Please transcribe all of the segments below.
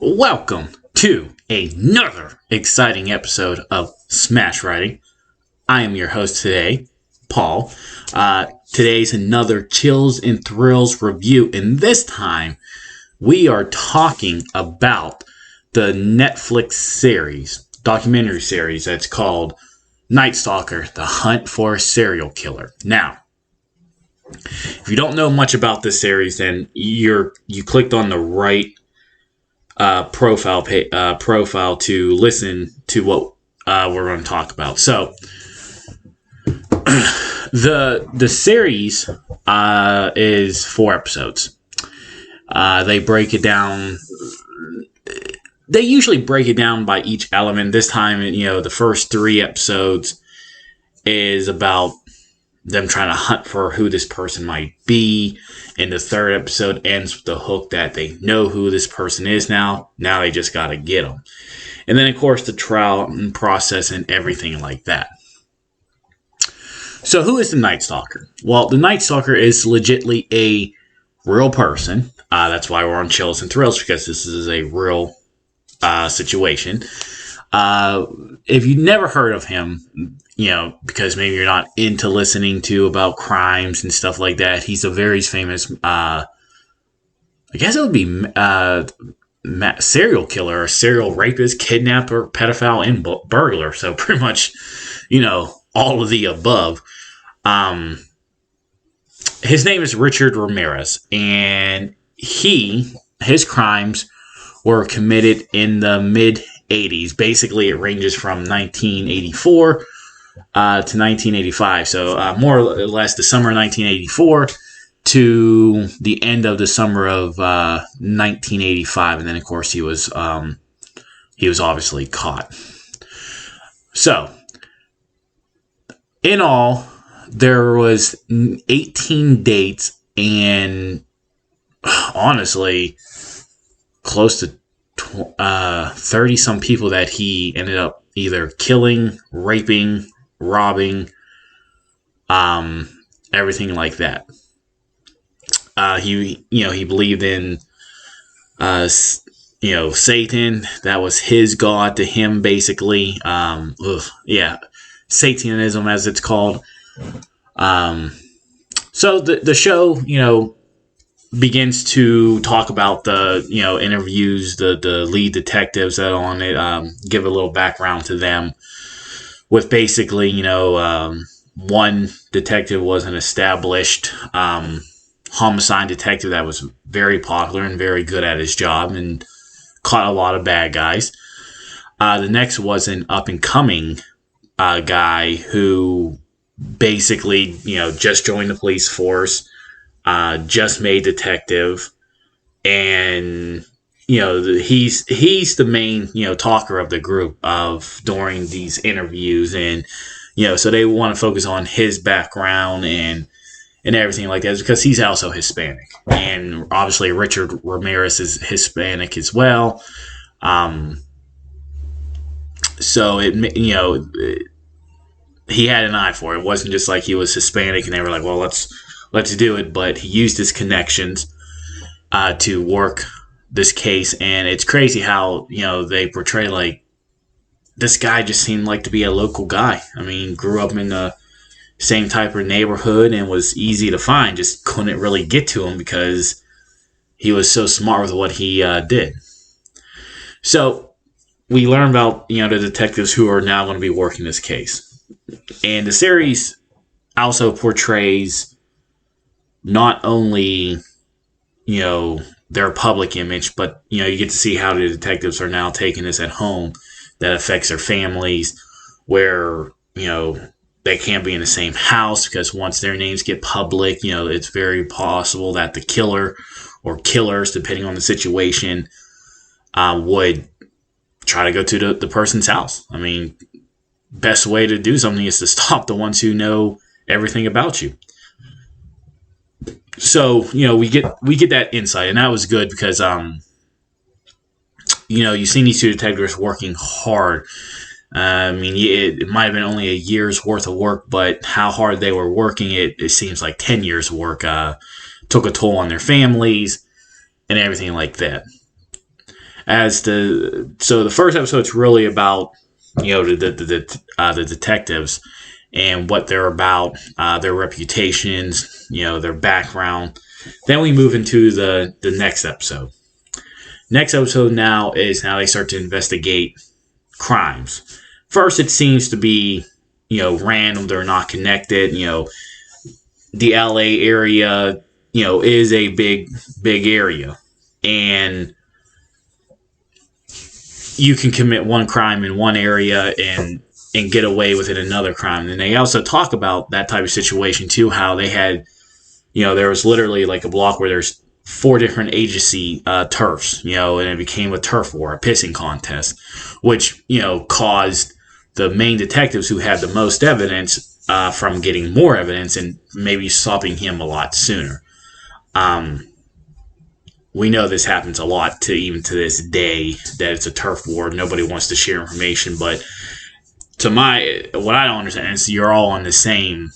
Welcome to another exciting episode of Smash Writing. I am your host today, Paul. Today's another Chills and Thrills review, and this time we are talking about the Netflix documentary series that's called Night Stalker: The Hunt for a Serial Killer. Now, if you don't know much about this series, then you clicked on the right profile to listen to what we're going to talk about. So the series is 4 episodes. They break it down. They usually break it down by each element. This time, the first 3 episodes is about them trying to hunt for who this person might be. And the 3rd episode ends with the hook that they know who this person is now. Now they just got to get them. And then, of course, the trial and process and everything like that. So who is the Night Stalker? Well, the Night Stalker is legitimately a real person. That's why we're on Chills and Thrills, because this is a real situation. If you've never heard of him, because maybe you're not into listening to about crimes and stuff like that, he's a very famous, I guess it would be serial killer, or serial rapist, kidnapper, pedophile, and burglar. So pretty much, all of the above. His name is Richard Ramirez, and his crimes were committed in the mid-'80s. Basically, it ranges from 1984 to 1985. So more or less the summer of 1984 to the end of the summer of 1985. And then, of course, he was obviously caught. So, in all, there was 18 dates and, honestly, close to 30-some people that he ended up either killing, raping, robbing, everything like that. He believed in, Satan. That was his god to him, basically. Satanism, as it's called. So the show, begins to talk about the, interviews, the lead detectives that are on it, give a little background to them, with basically, one detective was an established homicide detective that was very popular and very good at his job and caught a lot of bad guys. The next was an up-and-coming guy who basically, just joined the police force, just made detective, and he's the main talker of the group during these interviews, and so they want to focus on his background and everything like that, because he's also Hispanic, and obviously Richard Ramirez is Hispanic as well. So he had an eye for it. It wasn't just like he was Hispanic and they were like, well, let's do it. But he used his connections to work this case. And it's crazy how, they portray like this guy just seemed like to be a local guy. I mean, grew up in the same type of neighborhood and was easy to find. Just couldn't really get to him because he was so smart with what he did. So we learn about, the detectives who are now going to be working this case. And the series also portrays not only, their public image, but, you get to see how the detectives are now taking this at home that affects their families, where, they can't be in the same house because once their names get public, it's very possible that the killer or killers, depending on the situation, would try to go to the person's house. I mean, best way to do something is to stop the ones who know everything about you. So, we get that insight, and that was good because, you've seen these 2 detectives working hard. I mean, it might have been only a year's worth of work, but how hard they were working, it seems like 10 years of work, took a toll on their families and everything like that. The first episode's really about the detectives and what they're about, their reputations, their background. Then we move into the next episode. Next episode now they start to investigate crimes. First, it seems to be random. They're not connected. The LA area is a big area, and you can commit one crime in one area and get away with it another crime. And they also talk about that type of situation too, how they had, there was literally like a block where there's 4 different agency turfs, and it became a turf war, a pissing contest, which, caused the main detectives who had the most evidence from getting more evidence and maybe stopping him a lot sooner. We know this happens a lot even to this day, that it's a turf war. Nobody wants to share information, but what I don't understand is you're all on the same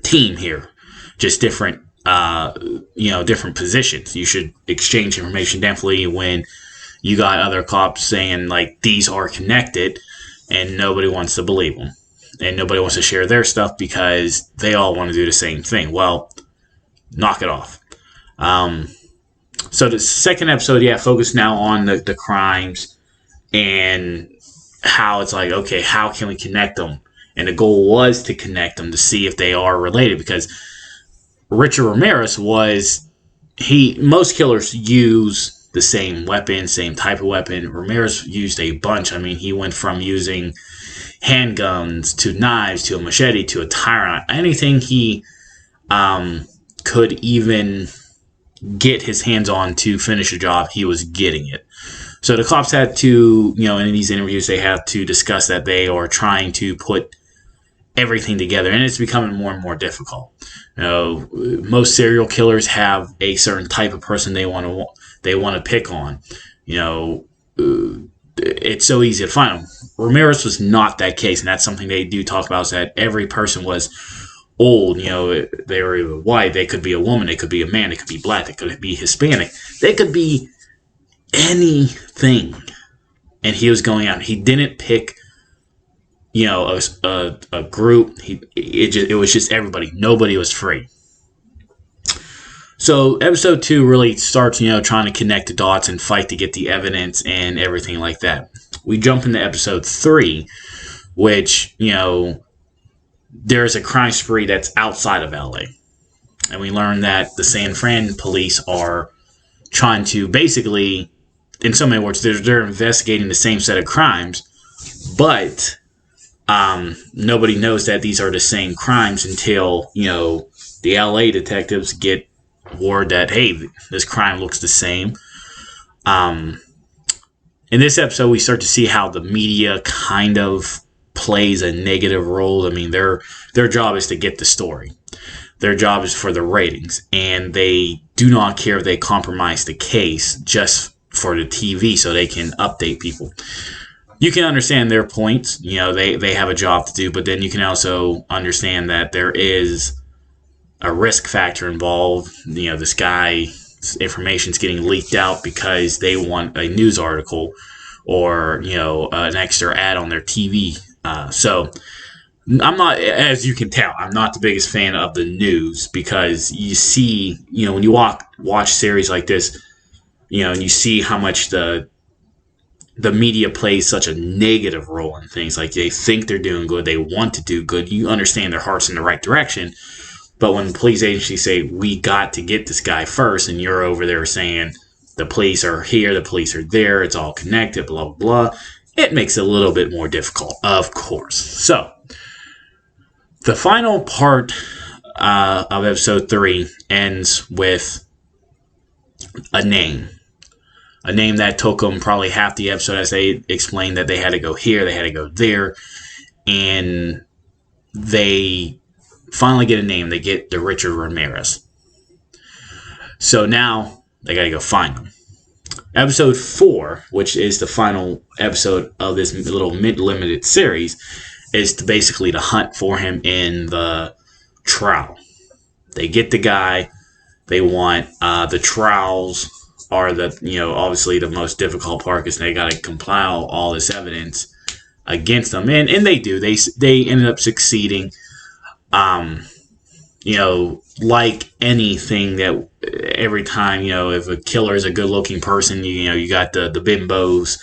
team here, just different, different positions. You should exchange information definitely when you got other cops saying like these are connected, and nobody wants to believe them, and nobody wants to share their stuff because they all want to do the same thing. Well, knock it off. So the second episode, focused now on the crimes and how it's like, okay, how can we connect them? And the goal was to connect them to see if they are related, because Richard Ramirez most killers use the same weapon, same type of weapon. Ramirez used a bunch. I mean, he went from using handguns to knives to a machete to a tyrant. Anything he could even get his hands on to finish a job, he was getting it. So the cops had to, in these interviews, they have to discuss that they are trying to put everything together, and it's becoming more and more difficult. Most serial killers have a certain type of person they want to pick on. It's so easy to find them. Ramirez was not that case, and that's something they do talk about, is that every person was old. They were either white, they could be a woman, they could be a man, they could be black, they could be Hispanic, they could be anything. And he was going out. He didn't pick, a group. It was just everybody. Nobody was free. So episode 2 really starts, trying to connect the dots and fight to get the evidence and everything like that. We jump into episode 3, which, there's a crime spree that's outside of LA. And we learn that the San Fran police are trying to basically, in so many words, they're investigating the same set of crimes, but nobody knows that these are the same crimes until, the LA detectives get word that, hey, this crime looks the same. In this episode, we start to see how the media kind of plays a negative role. I mean, their job is to get the story. Their job is for the ratings, and they do not care if they compromise the case just for the TV so they can update people. You can understand their points. They have a job to do, but then you can also understand that there is a risk factor involved. This guy's information's getting leaked out because they want a news article or, an extra ad on their TV. So I'm not, as you can tell, I'm not the biggest fan of the news, because you see, when you watch series like this, and you see how much the media plays such a negative role in things. Like, they think they're doing good, they want to do good, you understand their heart's in the right direction, but when the police agencies say, we got to get this guy first, and you're over there saying, the police are here, the police are there, it's all connected, blah, blah, blah, it makes it a little bit more difficult, of course. So, the final part of episode 3 ends with a name. A name that took them probably half the episode, as they explained that they had to go here, they had to go there, and they finally get a name. They get the Richard Ramirez. So now they got to go find him. Episode 4, which is the final episode of this little mid-limited series, is basically to hunt for him in the trowel. They get the guy. They want the trowel's are the, obviously the most difficult part, because they got to compile all this evidence against them, and they do. They ended up succeeding. Like anything, that every time, if a killer is a good looking person, you got the bimbos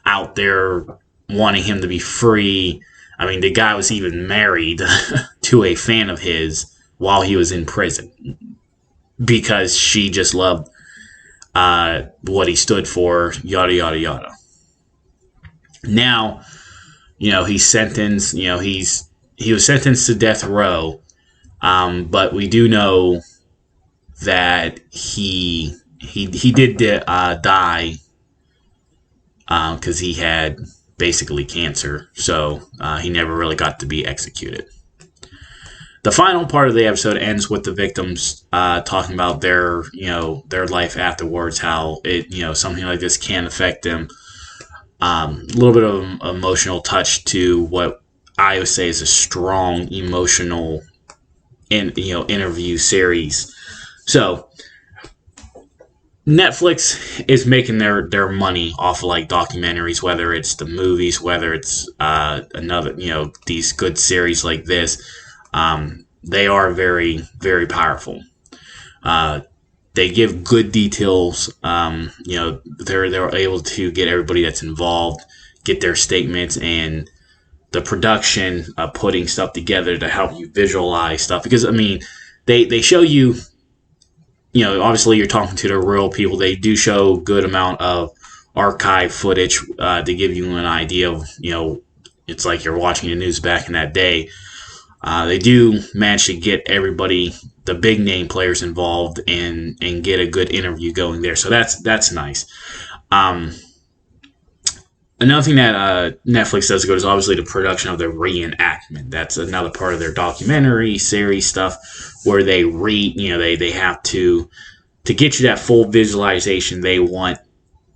out there wanting him to be free. I mean, the guy was even married to a fan of his while he was in prison, because she just loved what he stood for, yada, yada, yada. Now, he's sentenced, he was sentenced to death row, but we do know that he did die because he had basically cancer, so he never really got to be executed. The final part of the episode ends with the victims talking about their life afterwards, how it, something like this can affect them. A little bit of emotional touch to what I would say is a strong emotional interview series. So Netflix is making their money off of like documentaries, whether it's the movies, whether it's another, these good series like this. They are very, very powerful. They give good details. They're able to get everybody that's involved, get their statements, and the production putting stuff together to help you visualize stuff. Because I mean, they show you, obviously you're talking to the real people. They do show a good amount of archive footage to give you an idea of, it's like you're watching the news back in that day. They do manage to get everybody, the big name players involved, and get a good interview going there. So that's nice. Another thing that Netflix does good is obviously the production of the reenactment. That's another part of their documentary series stuff, where they they have to get you that full visualization. They want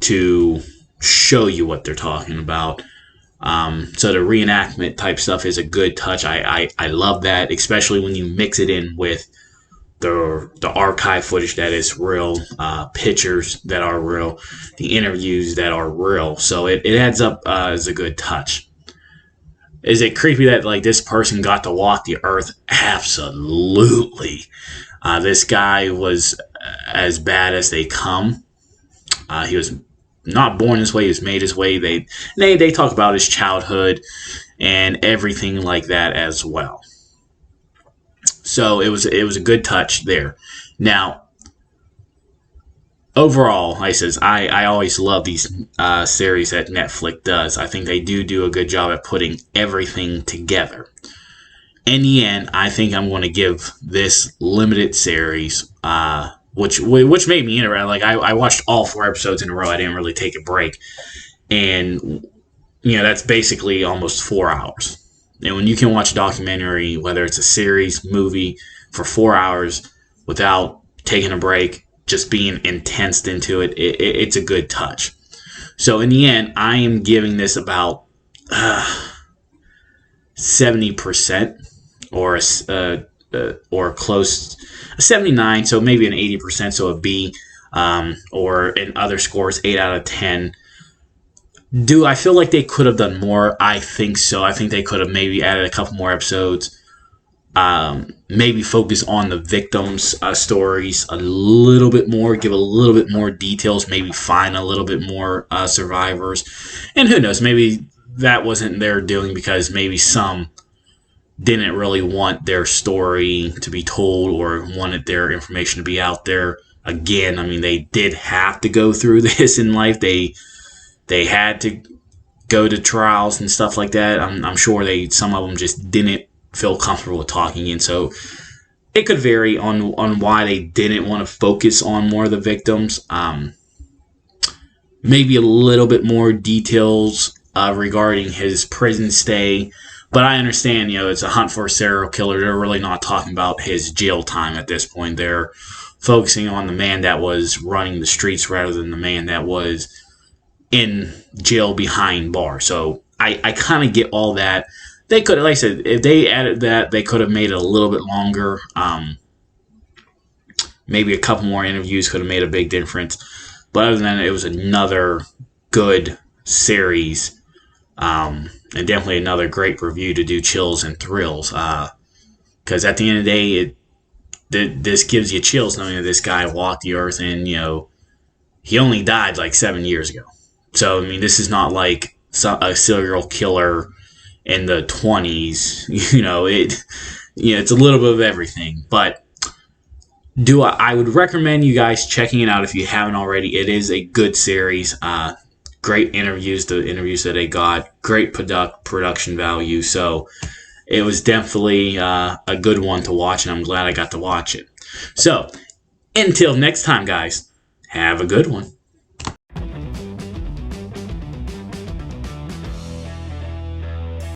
to show you what they're talking about. So the reenactment type stuff is a good touch. I love that, especially when you mix it in with the archive footage that is real, pictures that are real, the interviews that are real. So it adds up as a good touch. Is it creepy that like this person got to walk the earth? Absolutely. This guy was as bad as they come. He was not born this way. He was made this way. They talk about his childhood and everything like that as well. So it was a good touch there. Now, overall, I always love these series that Netflix does. I think they do a good job at putting everything together. In the end, I think I'm going to give this limited series, which made me interested. Like I watched all 4 episodes in a row. I didn't really take a break, and that's basically almost 4 hours. And when you can watch a documentary, whether it's a series, movie, for 4 hours without taking a break, just being intense into it, it's a good touch. So in the end, I am giving this about 70%, or close 79, so maybe an 80%, so a B, or in other scores 8 out of 10. Do I feel like they could have done more? I think so. I think they could have maybe added a couple more episodes. Maybe focus on the victims' stories a little bit more. Give a little bit more details. Maybe find a little bit more survivors. And who knows? Maybe that wasn't their doing, because maybe some didn't really want their story to be told or wanted their information to be out there. Again, I mean, they did have to go through this in life. They had to go to trials and stuff like that. I'm sure some of them just didn't feel comfortable with talking, and so it could vary on why they didn't want to focus on more of the victims. Maybe a little bit more details regarding his prison stay, but I understand, it's a hunt for a serial killer. They're really not talking about his jail time at this point. They're focusing on the man that was running the streets rather than the man that was in jail behind bars. So I kind of get all that. They could, like I said, if they added that, they could have made it a little bit longer. Maybe a couple more interviews could have made a big difference. But other than that, it was another good series, and definitely another great review to do chills and thrills. Because at the end of the day, this gives you chills knowing that this guy walked the earth, and he only died like 7 years ago. So I mean, this is not like a serial killer in the 20s. It's a little bit of everything, but I would recommend you guys checking it out if you haven't already. It is a good series. Great interviews, the interviews that they got, great production value. So it was definitely a good one to watch, and I'm glad I got to watch it. So until next time, guys, have a good one.